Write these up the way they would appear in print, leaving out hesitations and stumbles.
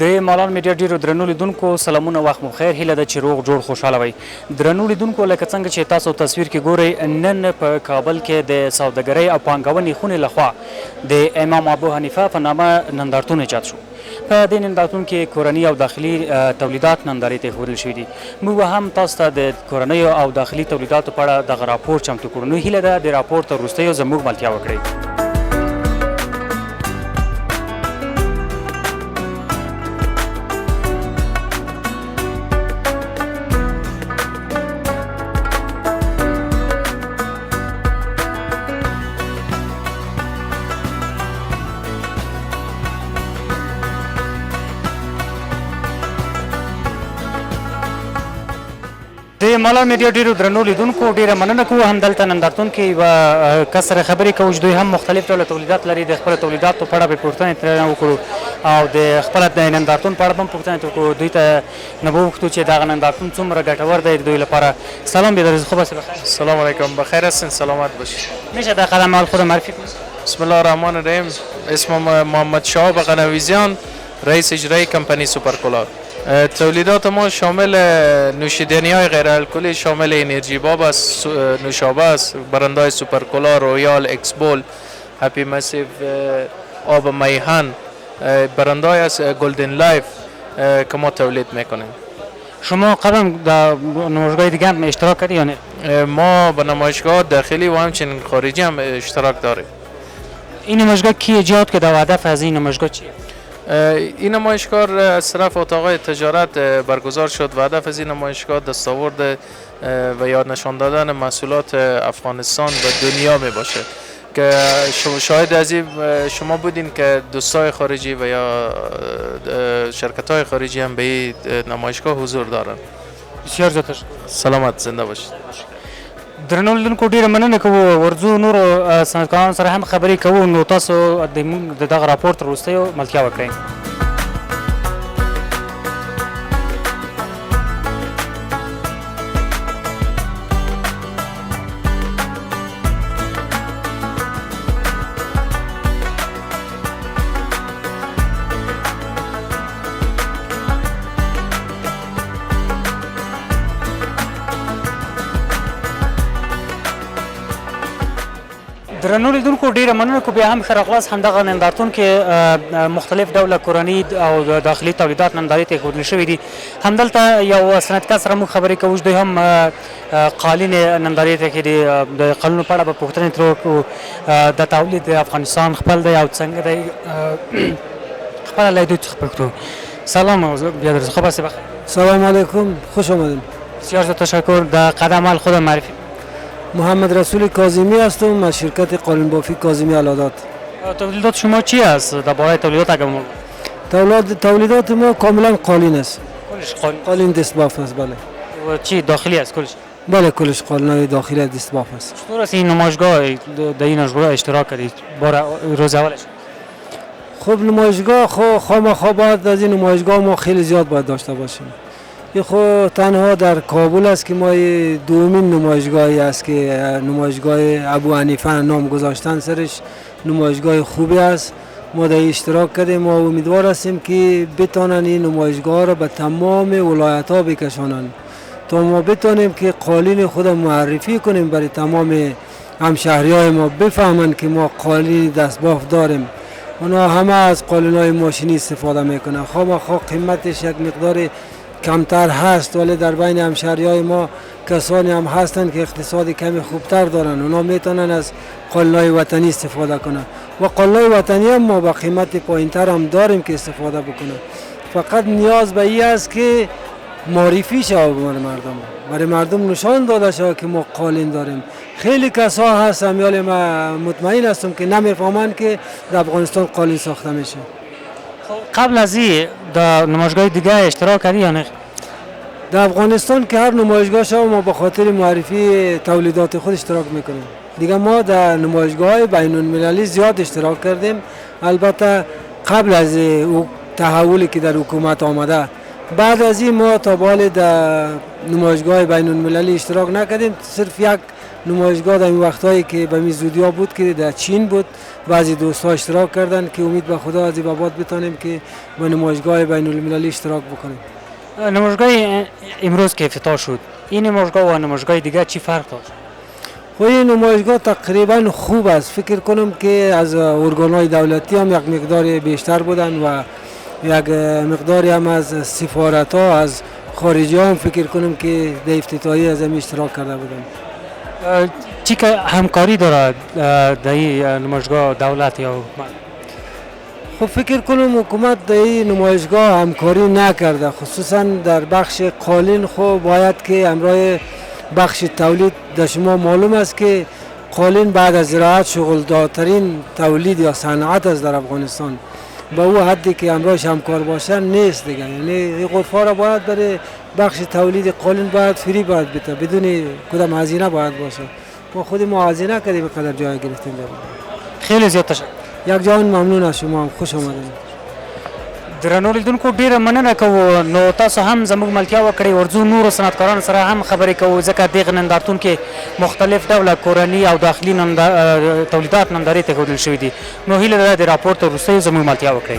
د مالان میډیا ډیرو درنو لیدونکو سلامونه وخت مو خیر هیله ده چې روغ جوړ خوشاله وي درنو لیدونکو لکه څنګه چې تاسو تصویر کې ګورئ نن په کابل کې د سوداګرۍ او پانګونې خونې لخوا د امام ابو حنیفه په نامه نندارتون ایجاد شو په دې نندارتون کې کورني او داخلي تولیدات نندارې ته ایښودل شوي دي موږ هم تاسو ته د کورنیو او داخلي تولیداتو په اړه دغه راپور چمتو کړو نو هیله ده د راپور تر وروستیو زموږ ملتیا وکړئ د مالان میډیا ډیرو درنو لیدونکو ډیره مننه کوو همدلته نندارتون کې یوه کس سره خبرې کوو چې دوی هم مختلف ډوله تولیدات لري د خپلو تولیداتو په اړه به پوښتنې ترېنه وکړو او د خپله د نندارتون په اړه به هم پوښتنې وکړو دوی ته نه به وغوښتو چې دغه نندارتون څومره ګټور دی د دوی لپاره سلام بیادرز خوب هستی بخیر سلام علیکم بخیر هستین سلامت باشید میشه در قدم اول خود معرفی کنید بسم الله الرحمن الرحیم اسمم محمد شهاب قنویزیان رئیس اجرایی کمپانی سوپرکولار تولیدات ما شامل نوشیدنی های غیر الکلی شامل انرژی باب است نوشابه است برندهای سوپرکولا رویال اکسبول هپی مسیو آب میهن برندهای از گلدن لایف که ما تولید میکنیم شما قبلا در نمایشگاه دیگه هم اشتراک کردی یا نه ما به نمایشگاه داخلی و همچنین خارجی هم اشتراک داریم این نمایشگاه کی ایجاد کرده و هدف از این نمایشگاه چیه این نمایشگاه از طرف اتاق تجارت برگزار شد و هدف از این نمایشگاه دستاورد و یاد نشان دادن محصولات افغانستان به دنیا می باشه که شاهد از این شما بودین که دوستای خارجی و یا شرکت های خارجی هم به این نمایشگاه حضور دارن بسیار زیاد سلامت زنده باشید درنو لیدونکو ډیره مننه کوو ورځو نورو صنعتکارانو سره هم خبرې کوو نو تاسو د دغه راپور تر وروستیو ملتیا وکړئ درنو لیدونکو ډیره مننه کوو بیا هم ښه راغلاست همدغه نندارتون کې مختلف ډوله کورني او داخلي تولیدات نندارې ته ایښودل شوي دي همدلته یو صنعتکار سره موږ خبرې کوو چې دوی هم قالین نندارې ته کې دي د قالینو په اړه به پوښتنې ترې وکړو د تولید د افغانستان خپل دی او څنګه دی خپله له دوی څخه پوښتو سلام بیادرز خوب هستی بخیر سلام علیکم خوش آمدید بسیار زیاد تشکر در قدم اول خود معرفی محمد رسول کاظمی هستم از شرکت قالین بافی کاظمی علادات تولیدات شما چی است درباره تولیدات اگر ما تولیدات ما کاملا قالین است کلش قالین دست باف است بله و چی داخلی است کلش بله کلش قالین داخلی دست باف است چطور است این نمایشگاه در این نمایشگاه اشتراک کردید بار روز اولش خب نمایشگاه خامخا باید از این نمایشگاه ما خیلی زیاد باید داشته باشیم این خود تنها در کابل است که ما دومین نمایشگاهی است که نمایشگاه ابو حنیفه نام گذاشتن سرش نمایشگاه خوبی است ما در اشتراک کردیم ما امیدوار هستیم که بتانن این نمایشگاه را به تمام ولایت ها بکشانند تا ما بتانیم که قالین خود معرفی کنیم برای تمام همشهری های ما بفهمند که ما قالین دستباف داریم اونا همه از قالین های ماشینی استفاده میکنن خامخا قیمتش یک مقدار کمتر هست ولی در بین همشهریای ما کسانی هم هستند که اقتصادی کمی خوبتر دارن اونا میتونن از قالین‌های وطنی استفاده کنن و قالین‌های وطنی هم ما با قیمت پایینتر هم داریم که استفاده بکنن فقط نیاز به این است که معرفی شود برای مردم نشان داده شود که ما قالین داریم خیلی کسا هستن یالی ما مطمئن هستم که نمیفهمند که در افغانستان قالین ساخته میشه قبل از این در نمایشگاه دیگه اشتراک کردی یا نه؟ در افغانستان که هر نمایشگاه شما ما به خاطر معرفی تولیدات خود اشتراک میکنیم دیگه ما در نمایشگاه بین المللی زیاد اشتراک کردیم البته قبل از تحولی که در حکومت آمده بعد از این ما تا به حال در نمایشگاه بین المللی اشتراک نکردیم صرف یک نمایشگاه در این وقتایی که به می زودیا بود که در چین بود، بعضی دوستان اشتراک کردن که امید به خدا از این به بعد بتانیم که به نمایشگاه بین المللی اشتراک بکنیم. نمایشگاه امروز که افتتاح شد، این نمایشگاه و نمایشگاه دیگر چی فرق داشت؟ و این نمایشگاه تقریبا خوب است. فکر کنم که از ارگان‌های دولتی هم یک مقدار بیشتر بودن و یک مقداری هم از سفارت‌ها از خارجی هم فکر کنم که در افتتاحیه از این اشتراک کرده بودن. چی که همکاری دارد در این نمایشگاه دولت یا حکومت؟ خب فکر کنم حکومت در این نمایشگاه همکاری نکرده، خصوصا در بخش قالین. خب باید که همراه بخش تولید، در شما معلوم است که قالین بعد از زراعت شغلدارترین تولید یا صنعت است در افغانستان. با او حدی که همراهش همکار باشن نیست دیگه. یعنی این غرفه را باید برای بخش تولید قالین باید فری باید بده، بدون کدام هزینه باید باشه. ما خود ما هزینه کردیم به قدر جای گرفتیم. خیلی زیاد تشکر. یک جان ممنون از شما، خوش آمدید. درنو لیدونکو ډیره مننه کوو. نو تاسو هم زموږ ملتیا وکړئ، ورځو نورو صنعتکارانو سره هم خبرې کوو، ځکه دغه نندارتون کې مختلف ډوله کورني او داخلي تولیدات نندارې ته ښودل شوي دي. نو هیله ده د راپور تر وروستیو زموږ ملتیا وکړئ.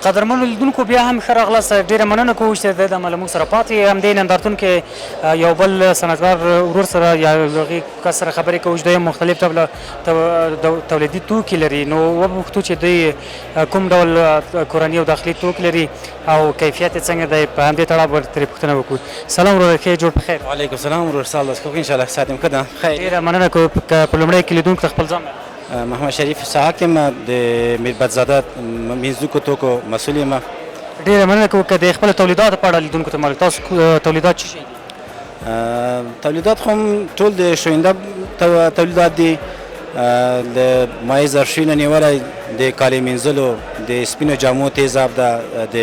قدرمنو لیدونکو بیا هم ښه راغلاست. ډېره مننه کوو چې د دمه له موږ سره پاتې یې. همدې نندارتون کې یو بل صنعتکار ورور سره یا هغې کس سره خبرې کوو چې دوی مختلف ډوله تولیدي توکي لري. نو وپوښتو چې دوی کوم ډول کورني او داخلي توکي لري او کیفیت یې څنګه دی. په همدې تړاو به ترې پوښتنه وکړو. سلام وروره، ښه جوړ په خیر. وعلیکم السلام ورور سال داس کوک ان شاء الله ساتم کده خیر. ډېره مننه کوو. په لومړی کې لیدونکو ته خپل ځان محمد شریف ساکم د میربتزاده منځکو توکو مسؤل یم. ډېره مننه کوو. که د خپلو تولیداتو په اړه لیدونکو ته معلوم، تاسو تولیدات څه شي دي؟ تولیدات خو ټول د شوینده تولیدات دي، د مایع ظرفي نه نیولی د کالي مینځلو، د سپینو جامو تیزاب ده، د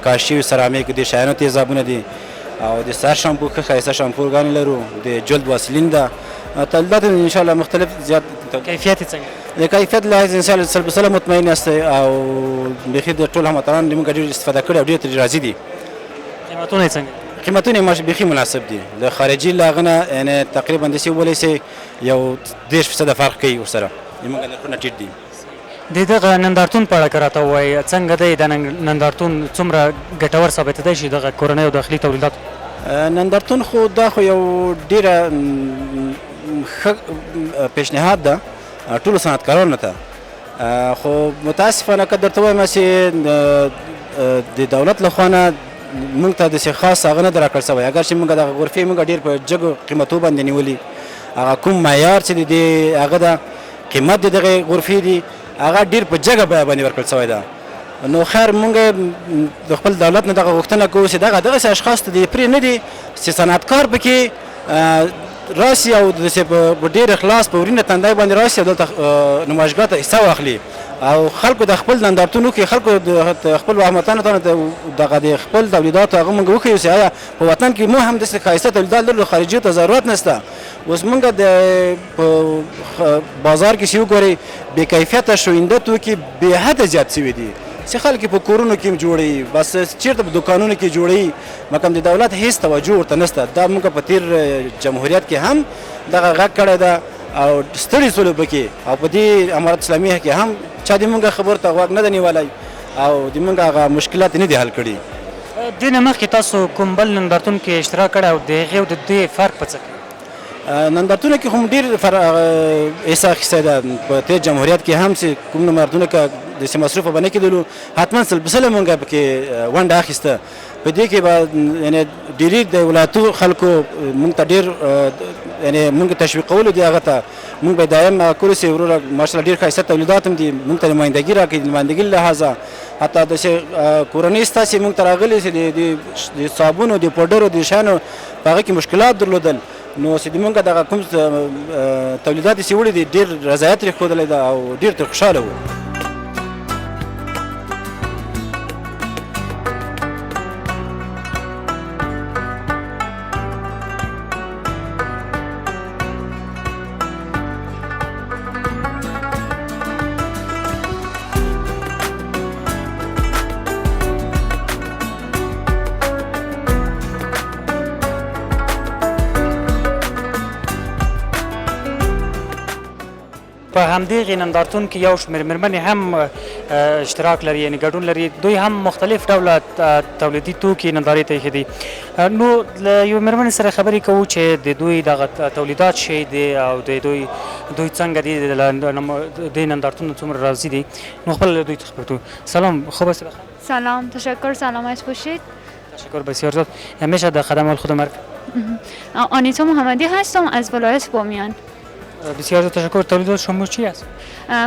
کاش شوي سرامیک د شیانو تیزابونه دي او د سر شامپو ښه ښایسته شامپوګانې لرو، د جلد واسلین ده. تولیدات انشاءالله مختلف زیات. کیفیت یې څنګه؟ د کیفیت لحاظ انشاءالله سل په سله مطمئن یاست او بیخي د ټول هموطنان د موږ ډېر استفاده کړي او ډېر ترې راضي دي. قیمتونه یې څنګه؟ قیمتونه یې بیخي مناسب دي. د خارجي له هغه نه یعنې تقریبا داسې وویلی سئ یو 30% فرق کوي ورسره. زموږ نرخونه ټیټ دي. د دغه نندارتون په اړه که راته ووایي څنګه دی د نندارتون څومره ګټور ثابتېدی شي دغه کورنۍ او داخلي تولیدات؟ نندارتون خو دا خو یو ډېره ښه پیشنهاد ده ټولو صنعتکارانو ته، خو متاسفانه که درته ووایم چې د دولت له خوا نه موږ ته داسې خاص هغه نه ده راکړل سوی. اگر چې موږ دغه غرفې موږ ډېر په جګو قیمتو باندې نیولي، هغه کوم معیار چې د هغه ده قیمت د دغې غرفې دي هغه ډېر په جګه بیه باندې ورکړل سوی ده. نو خیر موږ د خپل دولت نه دغه غوښتنه کوو چې دغسې اشخاص ته دې پرې نه دي چې صنعتکار پکې راسي او داسې په ډېر اخلاص په ورینه تندی باندې راسي او دلته نمایشګاه ته حصه واخلي او خلکو د خپل نندارتون وکړي، خلکو د خپلو هموطنو ته دغه د خپل تولیداتو هغه موږ وښیو چې آیا په وطن کې مو هم داسې ښایسته تولیدات لرو، خارجي ته ضرورت نشته. اوس موږ د په بازار کې چې وګورئ بې کیفیته شوینده توکي بې حده زیات شوي دي چې خلک په کورونو کې هم جوړوي، بس چېرته په دوکانونو کې جوړوي، مګر د دولت هېڅ توجه ورته نشته. دا موږ په تېر جمهوریت کې هم دغه غږ کړی ده او ستړي شولو پکې او په دې امارت اسلامي کې هم چا د موږ خبرو ته غوږ نه ده نیولی او د موږ هغه مشکلات نه دي حل کړي. دې نه مخکې تاسو کوم بل نندارتون کې اشتراک کړی او د هغې او د دې فرق په څه کې؟ نندارتونه کې هم ډېر حصه اخیستی ده. په تېر جمهوریت کې هم چې کوم نندارتونه که داسې مصروفه به نه کېدلو حتما سل په سله موږ پکې ونډه اخیسته. په دې کې به یعنې ډېرې د ولایتو خلکو موږ ته ډېر یعنې موږ تشویقولو دي هغه ته موږ به دایم کولو چې وروره ماشاءالله ډېر ښایسته تولیدات هم دي، موږ ته نمایندګي راکړي. د نمایندګي له لحاظه حتی داسې کورنۍ شته چې موږ ته راغلي چې د صابونو د پوډرو د شیانو په هغه کې مشکلات درلودل، نو چې زمونږ دغه کوم تولیدات یې وړي دي ډېر رضایت یې ښودلی ده او ډېر ترې خوشحاله وو. په همدې نندارتون کې یو شمېر مېرمنې هم اشتراک لري یعنې ګډون لري دوی هم مختلف ډوله تولیدي توکي نندارې ته ایښي دي. نو له یوې مېرمنې سره خبرې کوو چې د دوی دغه تولیدات شی دي او د دوی څنګه دي د نندارتون څومره راضي دي. نو خپل دوی ته خبرې کوو. سلام، خوب هستید؟ سلام، تشکر، سلامت باشید. تشکر بسیار زیاد. میشه در خدمت خود مرگ؟ آنیتا محمدی هستم از ولایت بامیان. بسیار تشکر. تولیدات شما چی است؟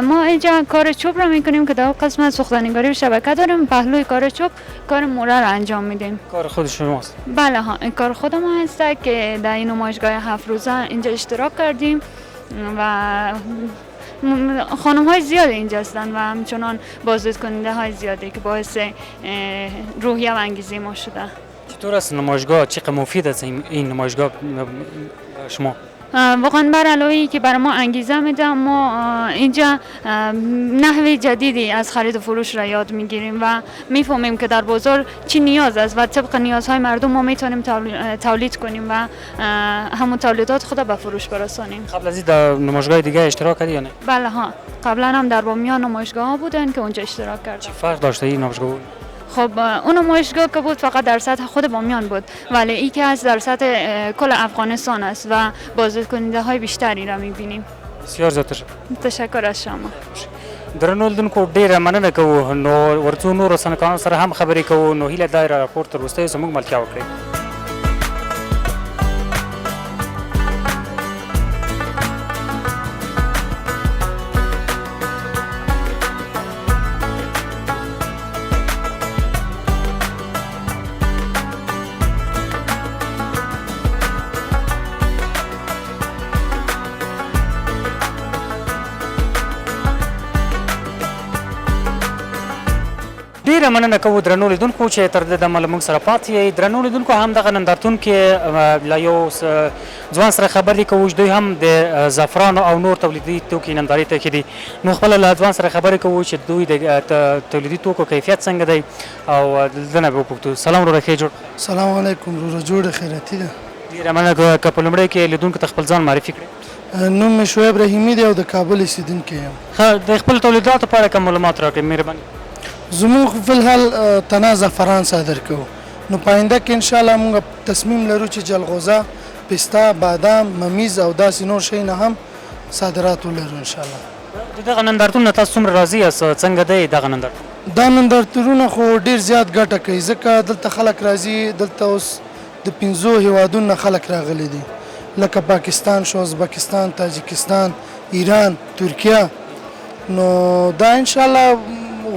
ما اینجا کار چوب را میکنیم که در قسمت سوختنیگاری و شبکه داریم. پهلوی کار چوب کار موره را انجام میدیم. کار خود شماست؟ بله ها، این کار خود ما هست که در این نمایشگاه 7 روزه اینجا اشتراک کردیم و خانم های زیاد اینجا هستند و همچنان بازدید کننده های زیادی که باعث روحیه و انگیزه ما شده. چطور است نمایشگاه؟ چقدر مفید است این نمایشگاه شما؟ واقعا بر علاوه که برای ما انگیزه میده، ما اینجا نحوه جدیدی از خرید و فروش را یاد میگیریم و میفهمیم که در بازار چی نیاز است و طبق نیازهای مردم ما میتونیم تولید کنیم و همون تولیدات خود به فروش برسانیم. قبل از این در نمایشگاه دیگه اشتراک کردی یا نه؟ بله ها، قبلا هم در بامیان نمایشگاه ها بودن که اونجا اشتراک کردم. چه فرق داشته این نمایشگاه؟ خب اون نمایشگاه که بود فقط در سطح خود بامیان بود، ولی این که از در سطح کل افغانستان است و بازدید کننده های بیشتری را میبینیم. بسیار زیاد تشکر. تشکر از شما. درنو لیدونکو ډیره مننه کوو. نو ورڅو نورو صنعتکارانو سره هم خبرې کوو. نو هیله دا راپور تر وروستیو زموږ ملتیا وکړئ. ډیره مننه کوو درنو لیدونکو چې تر دې دمه له موږ سره پاتې یئ. درنو لیدونکو همدغه نندارتون کې له یو ځوان سره خبرې کوو چې دوی هم د زعفرانو او نور تولیدي توکي نندارې ته ایښي دي. نو خپله له ځوان سره خبرې کوو چې دوی د تولیدي توکو کیفیت څنګه دی او د نه به وپوښتو. سلام وروره، ښې جوړ؟ سلام علیکم وروره، جوړه خیراتي ده. ډیره مننه که په لومړی کې لیدونکو ته خپل ځان معرفي کړئ. نوم مې شعیب رحیمي دی او د کابل اوسېدونکی یم. ښه، د خپل تولیداتو په اړه کوم معلومات راکړئ مهرباني. زموږ فلحال تنه زعفران صادر کوو. نو په آینده کې انشاءالله موږ تصمیم لرو چې جلغوزه، پسته، بادام، ممیز او داسې نور شی نه هم صادرات ولرو انشاءالله. د دغه نندارتون نه تاسو څومره راضي یاست؟ څنګه دی دغه نندارتون؟ دا نندارتونونه خو ډېر زیات ګټه کوي ځکه دلته خلک راځي. دلته اوس د 5 هیوادونو نه خلک راغلي دي لکه پاکستان شو، ازبکستان، تاجکستان، ایران، ترکیه. نو دا انشاءالله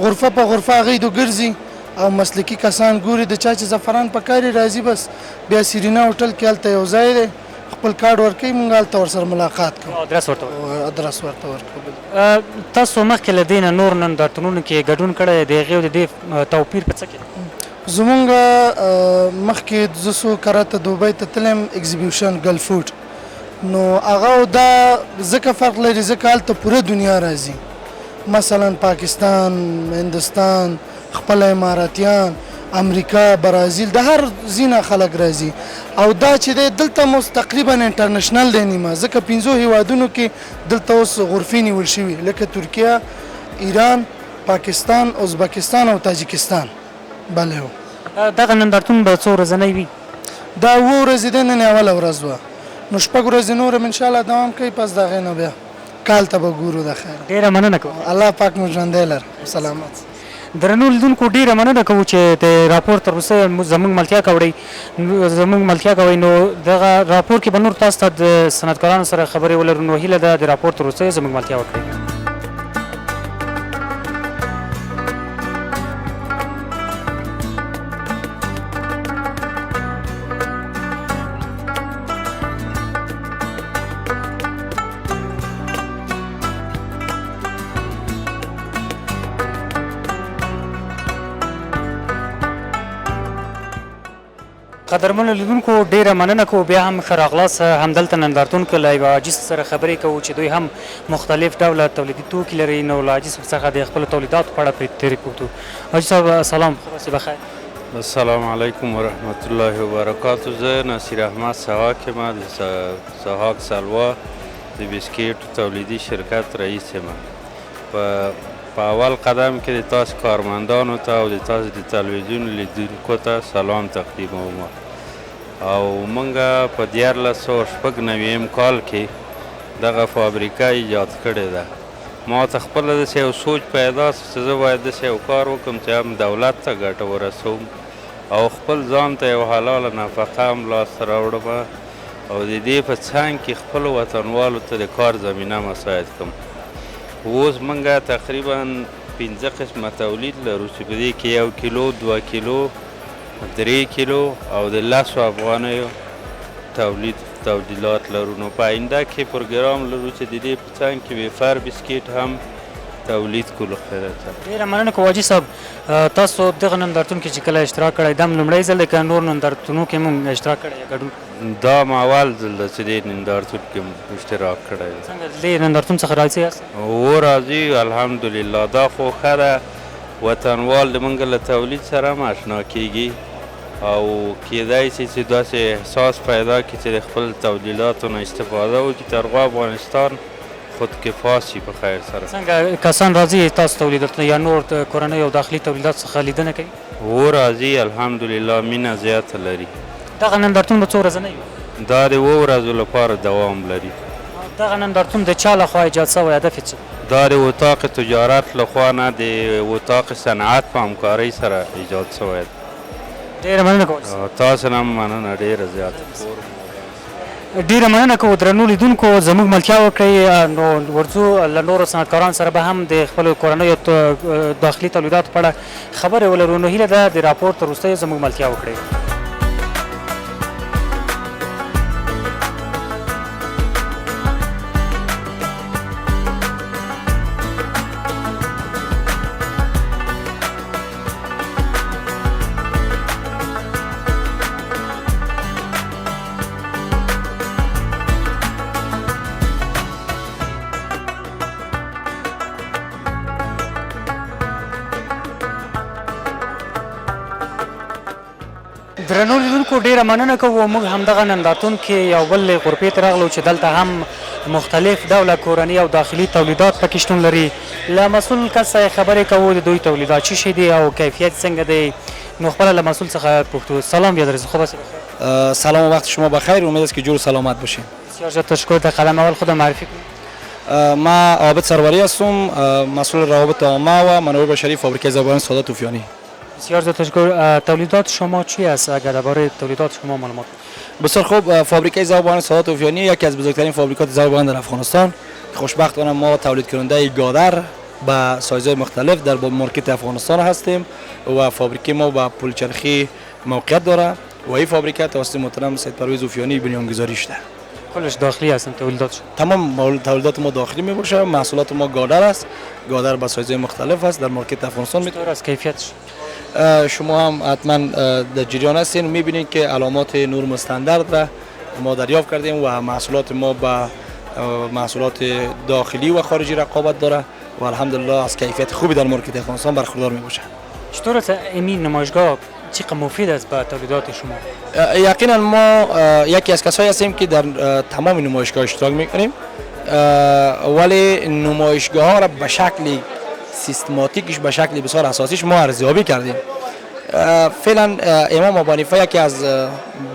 غرفه په غرفه هغوی دو ګرځي او مسلکي کسان ګوري د چا چې زعفران په کار راځي. بس بیا سیرینا هوټل کې هلته یو ځای دی، خپل کارډ ورکوي، موږ هلته ورسره ملاقات کوو، ادرس ورته ادرس ورته ورکوو. تاسو مخکې له دې نه نور نندارتونونو کې ګډون کړی د هغې او د دې توپیر په څه کې دی؟ زمونږ مخکې زه څو کره ته دوبۍ ته تللی اگزیبیشن ګل فوډ. نو هغه دا ځکه فرق لري ځکه هلته پوره دنیا راځي، مثلا پاکستان، هندوستان، خپل اماراتیان، امریکا، برازیل، د هر ځینه خلک راځي. او دا چې دی دلته مو تقریبا انټرنیشنل دی نیمه، ځکه 5 هیوادونو کې دلته اوس غرفې نیول شوي لکه ترکیه، ایران، پاکستان، ازبکستان او تاجکستان. بله هو. دغه نندارتون به څو ورځنی وي؟ دا 7 ورځې دی، نن اوله ورځ وه. نو 6 ورځې نور هم انشاءالله دوام کوي، پس د هغې نه بیا کال ته به ګورو. د خیر، ډېره مننه کوم. الله پاک مو ژوندی لر. سلامت. درنو لیدونکو ډیره مننه کوو چې د راپور تر وروسته زموږ ملتیا کوئ. نو دغه راپور کې به نور تاسو ته د صنعتکارانو سره خبرې ولرو. نو هیله ده د راپور تر وروسته زموږ ملتیا وکړئ. قدرمنو لیدونکو ډیره مننه کوو بیا هم ښه راغلاست همدلته نندارتون کې له یوه حاجي سره خبرې کوو چې دوی هم مختلف ډوله تولیدي توکي لري نو له حاجي څخه د خپلو تولیداتو په اړه پرې تېرې کوو. حاجي صاحب سلام، خیر اوسې بخیر. السلام علیکم و رحمت الله و برکاته. زه نصیر احمد سواک یم، د سوهاک سلوا د بسکیټو تولیدي شرکت رئیس یم. په اول قدم کې د تاسو کارمندانو ته او د تاسو د تلویزیون لیدونکو ته سلام تقدیموم. او موږ په 1996 کال کې دغه فابریکه ایجاد کړې ده. ما ته خپله داسې یو سوچ پیدا شو چې زه باید داسې یو کار وکړم چې هم دولت ته ګټه ورسوم او خپل ځان ته یو حلاله نفقه هم لاسته راوړم او د دې په څنګ کې خپلو وطنوالو ته د کار زمینه مساعد کړم. اوس موږ تقریبا 5 قسمه تولید لرو چې په دې کې 1 کیلو، 2 کیلو، 3 کیلو او د 10 افغانیو تولیدات لرو. نو په آینده کې پروګرام لرو چې د دې په څنګ کې ویفر بسکیټ هم تولید کولو. ډېره مننه کوو حاجي صاحب. تاسو دغه نندارتون کې چې کله اشتراک کړی دا لومړی ځل دی که نور نندارتونو کې مونږ اشتراک کړی ګډون؟ دا مو اول ځل ده چې دې نندارتون کې اشتراک کړی دی. څنګه دې نندارتون څخه راضي یاست؟ و راضي الحمدلله. دا خو ښه ده، وطنوال د موږ له تولید سره هم اشنا کیږي او کیدای شي چې داسې احساس پیدا کړي چې د خپل تولیداتو نه استفاده وکړي تر څو افغانستان خودکفا شي په خیر سره. څنګه کسان راضي تاسو تولیداتونه یا نور کورنۍ او داخلي تولیدات څخه لیدنه کوي؟ و راضي الحمدلله، مینه زیاته لري. دغه نندارتون به څو ورځنی وي؟ دا د 7 ورځو لپاره دوام لري. دغه نندارتون د چا لخوا ایجاد شوی؟ هدف یې څه؟ دا د اتاق تجارت لخوا نه د اتاق صنعت په همکارۍ سره ایجاد شوی دی. ډېره مننه کوم. تاسو نه مننه ډېره زیاته. ډېره مننه کوو درنو لیدونکو، زموږ ملتیا وکړئ. نو ورځو له نورو صنعتکارانو سره به هم د خپلو کورنیو داخلي تولیداتو په اړه خبرې ولرو. نو هیله ده د راپور تر وروستیو زموږ ملتیا وکړئ. درنو لیدونکو ډېره مننه کوو. موږ همدغه نندارتون کې یو بل غرفې ته راغلو چې دلته هم مختلف ډوله کورني او داخلي تولیدات پکې شتون لري. له مسؤل کس څخه خبرې کوو د دوی تولیدات څه شي دي او کیفیت څنګه دی. نو خپله له مسؤل څخه پوښتو. سلام بیادرز، خوب هستید؟ سلام و وقت شما بخیر. امید است که جور سلامت باشین. بسیار زیاد تشکر. در قدم اول خودم معرفی کنید. ما عابد سروری هستم، مسئول روابط عامه و منابع بشری فابریکه ذوبان سادات طوفیانی. بسیار زیاد تشکر. تولیدات شما چی است؟ اگر درباره تولیدات شما معلومات؟ بسیار خوب. فابریکه ذوبان سادات طوفیانی یکی از بزرگترین فابریکات ذوبان در افغانستان. خوشبختانه ما تولید کننده گادر به سایزهای مختلف در مارکت افغانستان هستیم و فابریکه ما با پلچرخی موقعیت داره و این فابریکه توسط محترم سید پرویز طوفیانی بنیانگذاری شده. کلش داخلی هستن تولیداتش؟ تمام تولیدات ما داخلی می باشه. محصولات ما گادر است. گادر با سایزهای مختلف است در مارکت افغانستان. چطور است کیفیتش؟ شما هم حتما در جریان هستین و میبینید که علامات نورم استاندارد را ما دریافت کردیم و محصولات ما با محصولات داخلی و خارجی رقابت داره و الحمدلله از کیفیت خوبی در مارکت افغانستان برخوردار می باشه. چطور است این نمایشگاه چقدر مفید است به تولیدات شما؟ یقینا ما یکی از کسایی هستیم که در تمام نمایشگاه اشتراک میکنیم ولی نمایشگاه ها را به شکل سیستماتیکش به شکل بسیار اساسیش ما ارزیابی کردیم. فعلا امام ابو حنیفه یکی از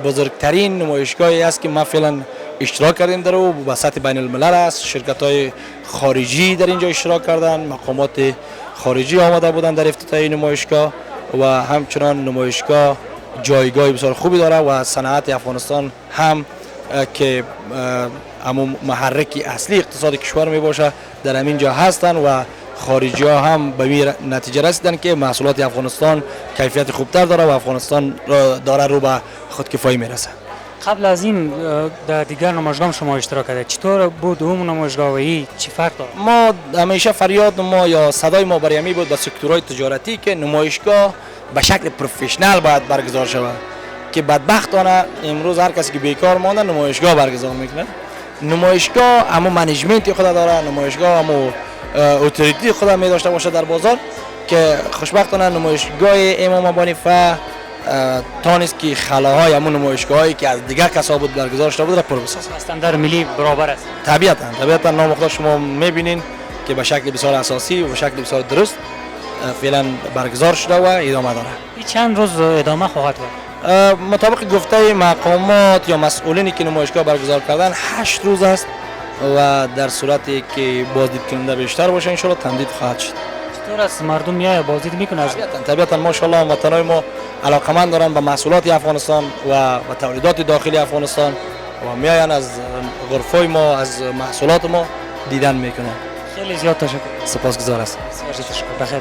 بزرگترین نمایشگاهی است که ما فعلا اشتراک کردیم در او به سطح بین الملل است. شرکت های خارجی در اینجا اشتراک کردن، مقامات خارجی آمده بودند در افتتاح نمایشگاه و همچنان نمایشگاه جایگاه بسیار خوبی داره و صنعت افغانستان هم که محرک اصلی اقتصاد کشور می باشه در همین جا هستند و خارجی ها هم به این نتیجه رسیدن که محصولات افغانستان کیفیت خوبتر داره و افغانستان داره رو به خودکفایی میرسه. قبل از این در دیگر نمایشگاه شما اشتراک کرده، چطور بود اون نمایشگاه و این چی فرق داره؟ ما همیشه فریاد ما یا صدای ما برای همی بود به سکتورهای تجارتی که نمایشگاه به شکل پروفشنال باید برگزار شود که بدبختانه امروز هر کسی که بیکار مانده نمایشگاه برگزار میکنه. نمایشگاه همو منیجمنتی خود داره، نمایشگاه همو اتوریتی خود می داشته باشه در بازار که خوشبختانه نمایشگاه امام ابو حنیفه تانست که خلاهای همون نمایشگاهایی که از دیگر کسا بود برگزار شده بود را پر بسازه. استاندار ملی برابر است. طبیعتا نامخدا شما میبینین که به شکل بسیار اساسی و به شکل بسیار درست فعلا برگزار شده و ادامه داره. این چند روز ادامه خواهد بود؟ مطابق گفته مقامات یا مسئولینی که نمایشگاه برگزار کردن 8 روز است و در صورتی که بازدید کننده بیشتر باشه ان شاءالله تمدید خواهد شد. چطور است مردم میای بازدید میکنه؟ طبیعتا ماشاءالله وطنای ما علاقمند دارن به محصولات افغانستان و تولیدات داخلی افغانستان و میاین از غرفای ما از محصولات ما دیدن میکنن. خیلی زیاد تشکر. سپاسگزار هستم. تشکر. بخیر.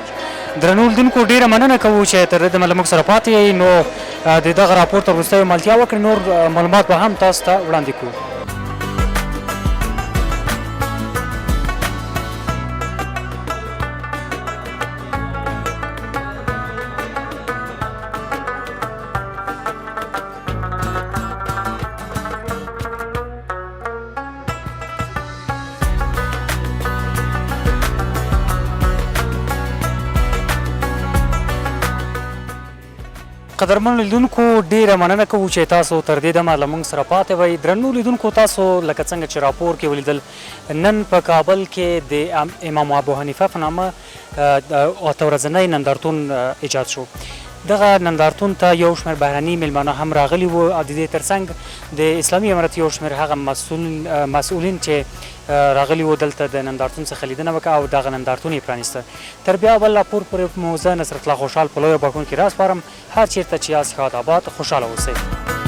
درنو لیدونکو ډیره مننه کوو چې تر دې مله موږ سره پاتې یې نو د دغه راپور ته وروستیو ملتیا وکړي نور معلومات به هم تاسو ته وړاندې کوو. قدرمن لیدونکو ډیره مننه کوو چې تاسو تر دې دمه له موږ سره پاتې وئ. درنو لیدونکو تاسو لکه څنګه چې راپور کې ولیدل نن په کابل کې د امام ابو حنیفه په نامه اته ورځنی نندارتون ایجاد شو. دغه نندارتون ته یو شمېر بهرني میلمانه هم راغلي وو او د دې ترڅنګ د اسلامي امارت یو شمېر هغه مسؤلین چې راغلي وو دلته د نندارتون څخه لیدنه وکړه او دغه نندارتون یې پرانیسته. تر بیا بل راپور پورې مو زه نصرت الله خوشحال په لویه باکون کې راسپارم. هر چیرته چې یاست ښاد آباد خوشحاله اوسئ.